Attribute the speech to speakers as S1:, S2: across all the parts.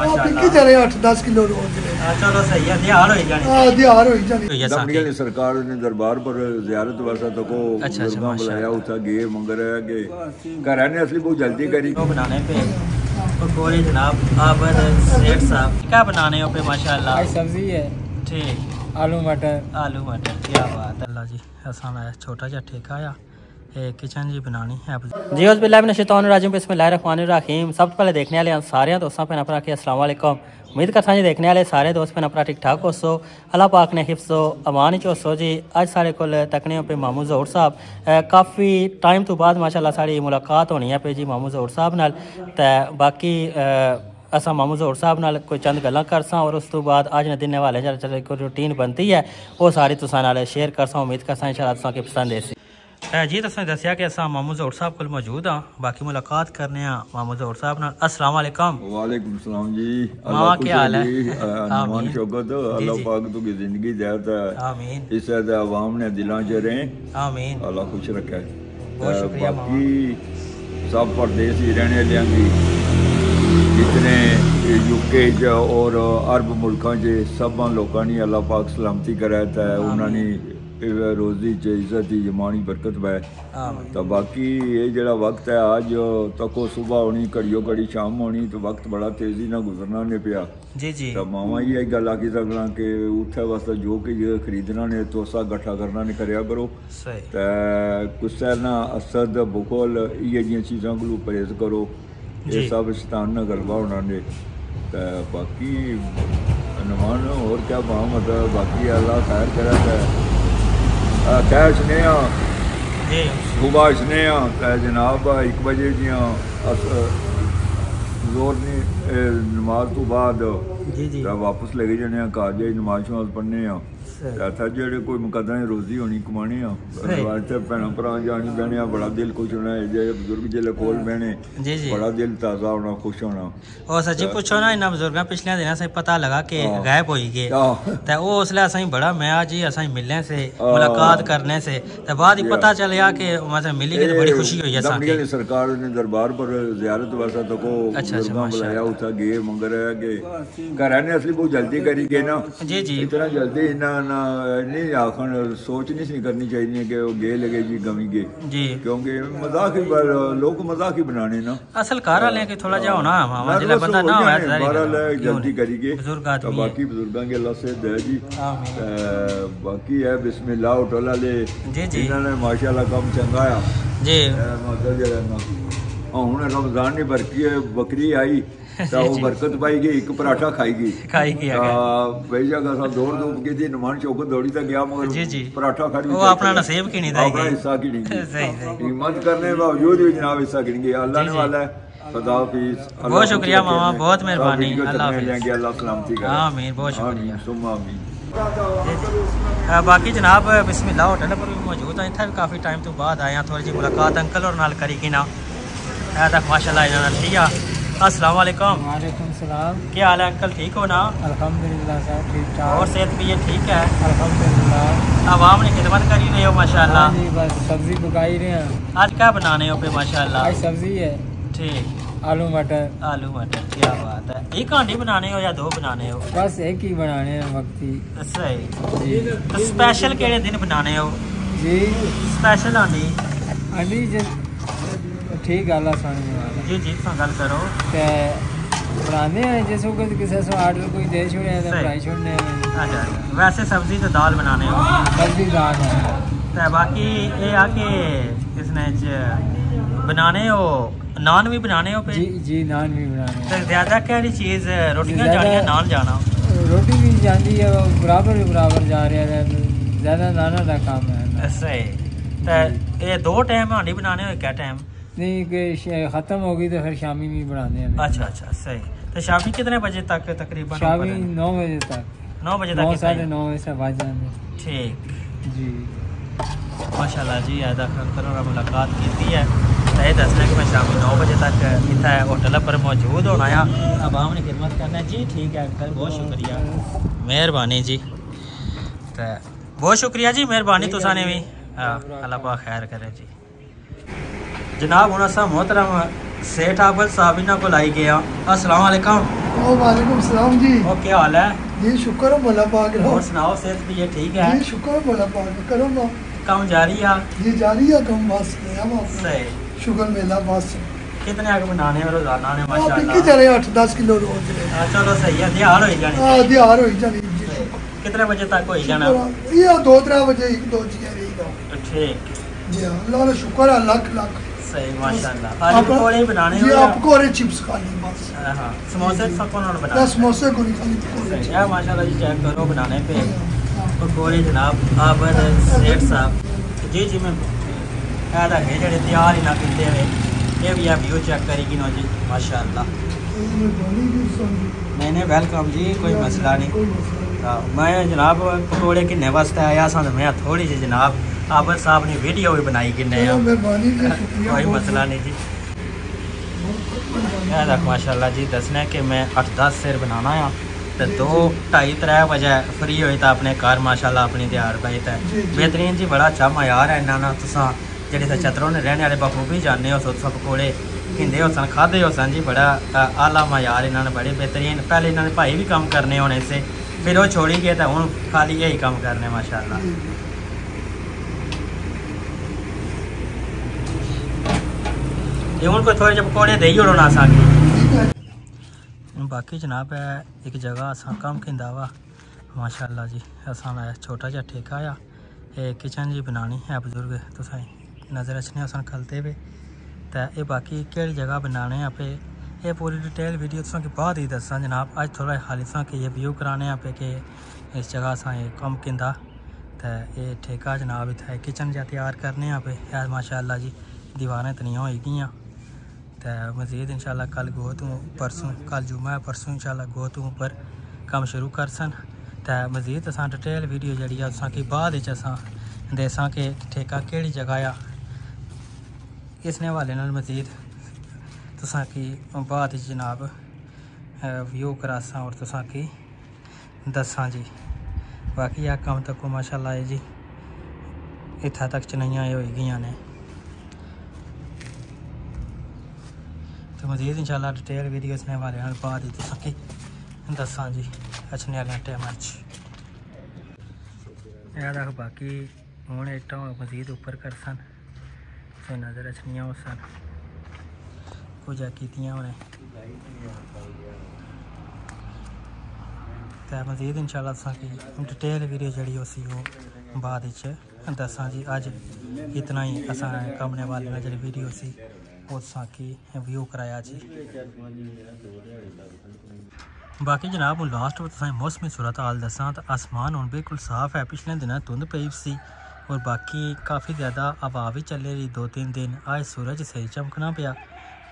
S1: माशाल्लाह चले 8-10 किलो रोज
S2: चलो सही है दिहाड़ हो जानी
S1: दिहाड़ हो जानी
S3: दमड़िया ने सरकार ने दरबार पर जियारत वास्ते तो को बुलाया उठा गए मंगर है कि घर ने असली बहुत जल्दी करी
S2: बनाने पे पकौड़े जनाब आबद सेठ साहब क्या बनाने हो पे माशाल्लाह
S4: सब्जी है
S2: ठीक
S4: आलू मटर
S2: क्या बात है अल्लाह जी आसान आया छोटा सा ठेका आया किचन जी बनानी है जी उस बिस्मिल्लाहिर्रहमानिर्रहीम बिस्मिल्लाहिर्रहमानिर्रहीम। सब तो पहले देखने वाले सारे दोस्तों पे अपना के अस्सलाम वालेकुम। उम्मीद करता जी देखने वाले सारे दोस्त पे अपना ठीक ठाक हो सो अल्लाह पाक ने हिफ्ज़ो अमान च हो जी। अज सारे कोल तकने पे मामू ज़हूर साहब काफ़ी टाइम तो बाद माशाल्लाह साड़ी मुलाकात होनी है पे जी मामू ज़हूर साहब नाल ते बाकी असा मामू ज़हूर साहब नाल कोई चंद गल्लां करसा और उस तो बाद अज ने दिन वाले चल कोई रूटीन बनती है वो सारी तुसा नाल शेयर करसा। उम्मीद करसा इंशाअल्लाह तुसा के पसंद ऐसी जी तुसें दस्सिया कि असां मामू ज़हूर साहब कोल मौजूद हाँ बाकी मुलाकात करने मामू ज़हूर साहब नाल। अस्सलाम वालेकुम।
S3: वालेकुम सलाम जी।
S2: मामा क्या हाल है?
S3: मान शौकत अल्लाह पाक तो की जिंदगी ज़्यादा है आमीन इस अवाम ने दिलों च रहे
S2: आमीन
S3: अल्लाह खुश रखे।
S2: बहुत शुक्रिया
S3: बाकी सब परदेस ही रहने वाले की जितने यूके और अरब मुल्कों के सब लोगों ने अल्लाह पाक सलामती कराता है उन्होंने रोजी इज्जत की जमानी बरकत पै तो बाकी ये जड़ा वक्त है अज तको सुबह होनी घड़ियों घड़ी शाम होनी तो वक्त बड़ा तेजी ना गुजरना ने पिया
S2: जी जी
S3: तो मामा ये गल आखी सकना कि उत्थे वास्ते जो कि खरीदना ने तोसा गट्ठा करना ने करया करो तो गुस्सा ना असद बुखल ये जी चीज़ों को परहेज करो ये सब शैतान ना गलबा होना ने तो बाकी नमान और क्या मतलब बाकी अल्लाह खैर करा खैर स्नेहा सुबह स्नेहा जनाब 1 बजे दियाँ जोर ने नमाज तो बाद वापस लगे जाने घर जाए नमाज शमाज पढ़ने था जेडे कोई मुकदमे रोजी होनी कमाने भैन भरा जानी बहने बड़ा दिल खुश होना जे बुजुर्ग जिले कोल बहने बड़ा दिल ताज़ा होना खुश होना।
S2: और सच्ची पूछो ना इन्होंने बुजुर्गों पिछले दिन से पता लगा कि गायब हो गए तो वो उसले असें बड़ा मैं जी असें मिलने से मुलाकात करने से तो बाद ही पता चलिया कि मतलब मिली के तो बड़ी खुशी हुई है।
S3: सरकार ने दरबार पर जियारत वास्ते तो को बुलाया उठा गए मंगर है कि घर ने असली बहुत जल्दी करी गए ना
S2: जी जी
S3: इतना जल्दी नहीं आखन सोच नहीं करनी चाहिए कि वो गे लगे जी गमी गे
S2: जी
S3: क्योंकि मजाक ही लोग मजाक ही बनाने ना
S2: असल कार वाले के थोड़ा जा होना मामा जिला बंदा ना होया
S3: जल्दी करी गए
S2: बुजुर्ग आदमी
S3: बाकी बुजुर्गों के अल्लाह से दे जी बाकी है बिस्मिल्लाह होटल वाले इन्होंने माशाल्लाह काम चंगा आ
S2: जी
S3: मतलब जरा हूँ रमजान ने बकरी आई तो बरकत पाई गई एक पराठा खाई गई बेशक असा दौड़ धूप की थी नमान चौक दौड़ी तक गया मगर पराठा खा
S2: वो अपना नसीब की नहीं
S3: अपना हिस्सा की नहीं हिम्मत करने के बावजूद भी जनाब हिस्सा की नहीं अल्लाह ने वाला है।
S2: बहुत शुक्रिया मामा बहुत मेहरबानी
S3: अल्लाह सलामती करे
S2: आमीन बहुत शुक्रिया
S3: सुम्मा आमीन।
S2: बाकी जनाब बिस्मिल्लाह होटल पर भी मौजूद है इतना भी काफ़ी टाइम तो बाद आए हैं थोड़ी जी मुलाकात अंकल और नाल करी ना माशाल्लाह इन्होंने ठीक है। अस्सलाम वालेकुम।
S4: वालेकुम सलाम।
S2: क्या हाल है अंकल ठीक हो ना?
S4: अल्हम्दुलिल्लाह साहब ठीक ठाक
S2: और सेहत भी ये ठीक है
S4: अल्हम्दुलिल्लाह।
S2: आवाम ने खिदमत करी रहे हो माशाल्लाह
S4: जी बस सब्जी पकाई रहे हैं
S2: आज क्या बनाने हो पे माशाल्लाह?
S4: आज सब्जी है
S2: ठीक
S4: आलू मटर
S2: क्या बात है। एक हांडी बनाने हो या 2 बनाने हो?
S4: बस एक ही बनाने हैं वक्ती
S2: सही जी। तो स्पेशल केड़े दिन बनाने हो
S4: जी?
S2: स्पेशल हांडी
S4: ठीक गल
S2: जी जी गल करो
S4: ते बनाने हैं जिस वक्त किसी से आर्डर कोई दे छोड़े तो बनाई छोड़ने।
S2: अच्छा वैसे सब्जी तो दाल बनाने हो?
S4: सब्जी दाल है
S2: तो बाकी ये आके किसने बनाने हो नान भी बनाने हो पे?
S4: जी नान भी बनाने।
S2: तो ज़्यादा केड़ी चीज़ रोटियां जानियां नान जाना?
S4: रोटी भी जाती है बराबर जा रहा है ज़्यादा नाना का काम है।
S2: सही तो ये 2 टाइम हांडी बनाने हो क्या टाइम?
S4: नहीं कि ख़त्म होगी तो फिर शामी भी बनाने हैं।
S2: अच्छा सही। तो शामी कितने बजे तक तकरीबन?
S4: शामी 9 बजे तक
S2: 9 बजे तक
S4: 9-9:30 से बज जाते।
S2: ठीक
S4: जी
S2: माशाल्लाह जी अदा कर मुलाकात की है ये दसना कि मैं शामी 9 बजे तक इतना होटल पर मौजूद होना है आवाम ने खिदमत करना है जी। ठीक है अंकल बहुत शुक्रिया मेहरबानी जी तो बहुत शुक्रिया जी मेहरबानी तुसा ने भी अल्लाह पाक खैर करे जी। जनाब हूँ अस मोहतरम सेठ आफत साहब इन्हों को लाई गया। अस्सलाम वालेकुम।
S1: वालेकुम सलाम जी।
S2: और क्या हाल है
S1: जी? शुक्र है मौला पाक का।
S2: और सुनाओ, सेहत भी ये ठीक है?
S1: जी शुक्र है मौला पाक का। करो ना
S2: काम जारी है?
S1: जी जारी है कम, बस
S2: सही।
S1: शुक्र मेला बस।
S2: कितने आगे बनाने हैं रोजाना ने?
S1: आप
S2: माशाल्लाह
S1: की चले 8-10 किलो रोज।
S2: चलो सही है, दिहाड़ हो जानी।
S1: हां दिहाड़ हो जानी।
S2: कितने बजे तक हो जाना?
S1: ये 2-3 बजे 1-2 जी रहेगा।
S2: ठीक
S1: जी अल्लाह का शुक्र है, लाख लाख
S2: सही माशाल्लाह। आज पकौड़े बनाने हैं?
S1: जी आप पकौड़े चिप्स खाली बस।
S2: हां समोसे सब कौन बनाने?
S1: बस समोसे को नहीं खाली पकौड़े।
S2: है माशाल्लाह जी। चेक करो बनाने पे पकौड़े जनाब आप सेठ साहब। जी जी मैं ऐसा है जेडे तैयार ही ना कीते हुए। ये भी आप व्यू चेक करेगी ना जी माशाल्लाह। नहीं नहीं वेलकम जी, कोई मसला नहीं। मैं जनाब पकौड़े किन्ने वास्ते आया सा, मैं थोड़ी सी जनाब आबर साहब ने वीडियो भी बनाई किन्ने कोई मसला नहीं जी। तक माशाल्लाह जी दसने कि मैं 8-10 सिर बनाना है तो 2-2:30-3 बजे फ्री होई तो अपने घर माशाल्लाह अपनी दिहाड़ पाई तो बेहतरीन जी। बड़ा अच्छा मयार है इन्होंने। तुसा जेडे छतरों ने रहने वाले बखूबी जाने हो सो पकौड़े हिंदे हो सन खादे हो सन जी। बड़ा आला मयार इन्होंने, बड़े बेहतरीन। पहले इन्होंने भाई भी काम करने होने से फिर वो छोड़ी गए तो हूँ खाली यही काम करने माशाल्लाह। ये हूँ कोई थोड़े जे पकौड़े दे ही उड़ना असांखे। बाकी जनाब है एक जगह असा कम किंदा वा माशाल्लाह जी। असा छोटा जा ठेका आ किचन जी बनानी है बजुर्ग तुसें नज़र रखने अस खलते पे तो ये बाकी केड़ी जगह बनाने पे ये पूरी डिटेल वीडियो तुसें बाद ही दसा जनाब। अज थोड़ा खाली सा कि ये व्यू कराने पे कि इस जगह असा ये कम किंदा तो ये ठेका जनाब इतना किचन जा तैयार करने पे यार माशाल्लाह जी। दीवारें तनियां हो गई तो मज़ीद इंशाल्लाह कल गो तू परसों, कल जुम्मा परसों इंशाल्लाह गो तू पर काम शुरू कर सन तो मज़ीद अस डिटेल वीडियो जी कि बाद देसा कि ठेका केड़ी जगह आ इसने हवाले मज़ीद तुसा कि बाद जनाब व्यू करासा और तुसा कि दसा जी। बाकी आ कम तक माशाल्लाह है जी इत्था तक चनाइयां हो गई ने तो मज़ीद इंशाल्लाह डिटेल वीडियो इसने हवाले बाद ही तुसा कि दसा जी अचने वाले टाइम तक। बाकी हूँ इट्टा मज़ीद उपर कर सन तो नज़र अचनियाँ हो सन पूजा कीतियां उन्हें तो मज़ीद इंशाल्लाह तुसा कि डिटेल वीडियो जी उसी वो बाद दसा जी। अज इतना ही असा कमने वाले जी वीडियो सी उसा कि व्यू कराया जी। बाकी जनाब हूँ लास्ट में तुसें मौसमी सूरत हाल दसा तो आसमान हूँ बिल्कुल साफ है। पिछले दिनों धुंध पई सी और बाकी काफ़ी ज़्यादा हवा भी चले रही 2-3 दिन। आज सूरज सही चमकना पिया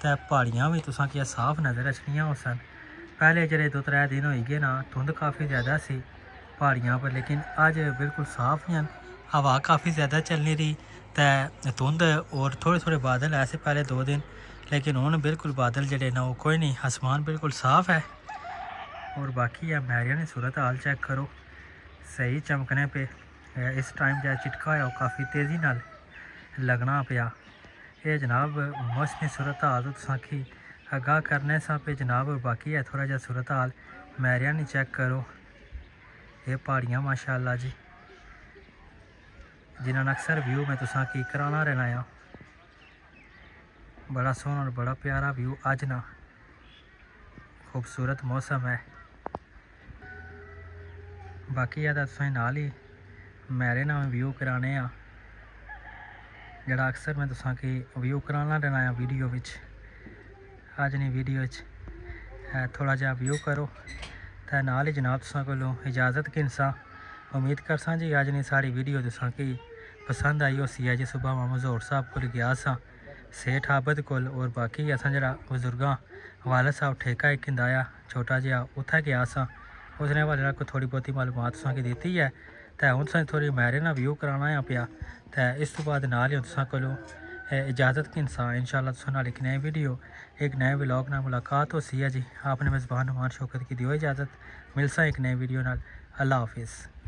S2: तो पहाड़ियाँ भी तुसा कि साफ नज़र रखनियाँ हो सन। पहले जो 2-3 दिन हो गए ना धुंध काफ़ी ज़्यादा सी पहाड़ियाँ पर, लेकिन आज बिल्कुल साफ ही हवा काफ़ी ज़्यादा चलनी रही तो धुंध और थोड़े बादल ऐसे पहले 2 दिन, लेकिन हूँ बिल्कुल बादल जड़े ना वो कोई नहीं, आसमान बिल्कुल साफ है। और बाकी है मैरिया ने सूरत हाल चेक करो सही चमकने पे इस टाइम जो चिटका है वो काफ़ी तेज़ी नाल लगना पिया। ये जनाब मौसमी सूरत हाल तो कि आगाह करने सा पे जनाब। और बाकी है थोड़ा जहा सूरत हाल मैरिया ने चेक करो ये पहाड़ियाँ माशाल्लाह जी जिन्होंने अक्सर व्यू में तुसा की कराना रहना है। बड़ा सोहना और बड़ा प्यारा व्यू अज ना खूबसूरत मौसम है। बाकी है तुसें नाल ही मेरे ना व्यू कराने जड़ा अक्सर मैं तुसा कि व्यू कराना रहना है वीडियो विच। अज नहीं वीडियो थोड़ा जहा व्यू करो तो नाल ही जनाब तुसा कोलों इजाज़त किनसा। उम्मीद करसा जी अज नहीं सारी वीडियो तुसा कि पसंद आई उसी है जी। सुबह मैं मजहूर साहब को गया सा सेठ आबद कोल और बाकी असा जरा बजुर्गां वालद साहब ठेका एक हिंदाया छोटा जहा उत्थे गया सा उसने वाले को थोड़ी बहुती मालूमात तुसा की दी है तो हूँ तुसें थोड़ी मैरे ना व्यू कराना पिया तो इस तो बाद नाल ही तुसा कोलों इजाज़त किनसा। इंशाल्लाह तुसा नाल एक नए वीडियो एक नए व्लॉग नाल मुलाकात हो सी है जी। आपने मेज़बान नुमान शौकत की दियो इजाज़त, मिलसा एक नए वीडियो नाल। अल्लाह हाफिज़।